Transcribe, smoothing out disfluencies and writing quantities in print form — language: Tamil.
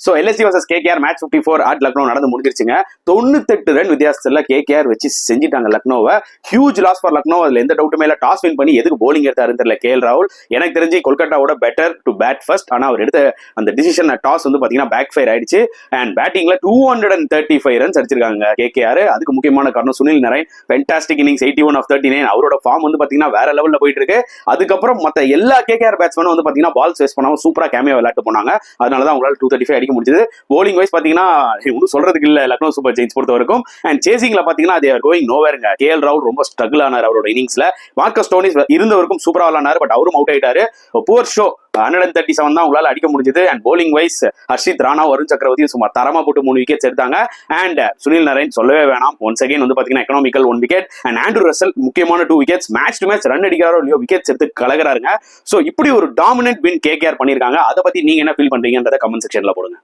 So LSG versus KKR match 54 at Lucknow நடந்து முடிஞ்சிருச்சுங்க. 98 ரன் வித்தியாசத்துல கேகேஆர் வச்சு செஞ்சிட்டாங்க லக்னோவை. Huge loss for Lucknow. அதுல எந்த டவுட்டுமே இல்ல. டாஸ் வின் பண்ணி எதுக்கு போலிங் எடுத்தாருன்னு தெரியல கேஎல் ராகுல். எனக்கு தெரிஞ்சு கொல்கட்டாவோட பெட்டர் டு பேட் ஃபர்ஸ்ட். ஆனா அவர் எடுத்த அந்த டிசிஷன் டாஸ் வந்து பாத்தீங்கன்னா பேக் ஃபயர் ஆயிடுச்சு. அண்ட் பேட்டிங்ல 235 ரன்ஸ் அடிச்சிருக்காங்க கேகேஆர். அதுக்கு முக்கியமான காரணம் Sunil Narain. Fantastic innings 81 of 39. அவரோட ஃபார்ம் வந்து பாத்தீங்கன்னா வேற லெவல்ல போயிட்டு இருக்கு. அதுக்கப்புறம் மத்த எல்லா கேகேஆர் பேட்ஸ்மேனும் வந்து பாத்தீங்கன்னா பால்ஸ் வேஸ்ட் பண்ணாம சூப்பரா கேமியா விளையாட்டு போனாங்க. அதனாலதான் அவங்களால 235 அடிக்க முடிஞ்சது. போலிங் வைஸ் பாத்தீங்கன்னா ஒன்றும் சொல்றதுக்கு இல்ல லக்னோ சூப்பர் ஜெயின்ஸ் பொறுத்த வரைக்கும். அண்ட் சேசிங்ல பாத்தீங்கன்னா they are going nowhereங்க. கேஎல் ராகுல் ரொம்ப ஸ்ட்ரகிள் ஆனார் அவரோட இன்னிங்ஸ்ல. மார்க்கஸ் ஸ்டோனிஸ் இருந்தவருக்கும் சூப்பரா விளையாடுனாரு. பட் அவரும் அவுட் ஆயிட்டாரு. புவர் ஷோ 137 தான் உங்களால அடிக்க முடிஞ்சது. And bowling wise Harshit Rana, Varun Chakravarthy சும்மா தரமா போட்டு 3 விக்கெட்ஸ் எடுத்தாங்க. அண்ட் சுனில் நரைன் சொல்லவே வேணாம். ஒன்ஸ் அகைன் வந்து பாத்தீங்கன்னா economical 1 wicket. And Andrew Russell முக்கியமான 2 wickets. Match to match run அடிக்கிறாரோ இல்லையோ விக்கெட்ஸ் எடுத்து கலகிறாருங்க. சோ இப்படி ஒரு டாமினன்ட் வின் கேகேஆர் பண்ணிருக்காங்க. அதை பத்தி நீங்க என்ன ஃபீல் பண்றீங்கன்றத கமெண்ட் செக்ஷன்ல போடுங்க.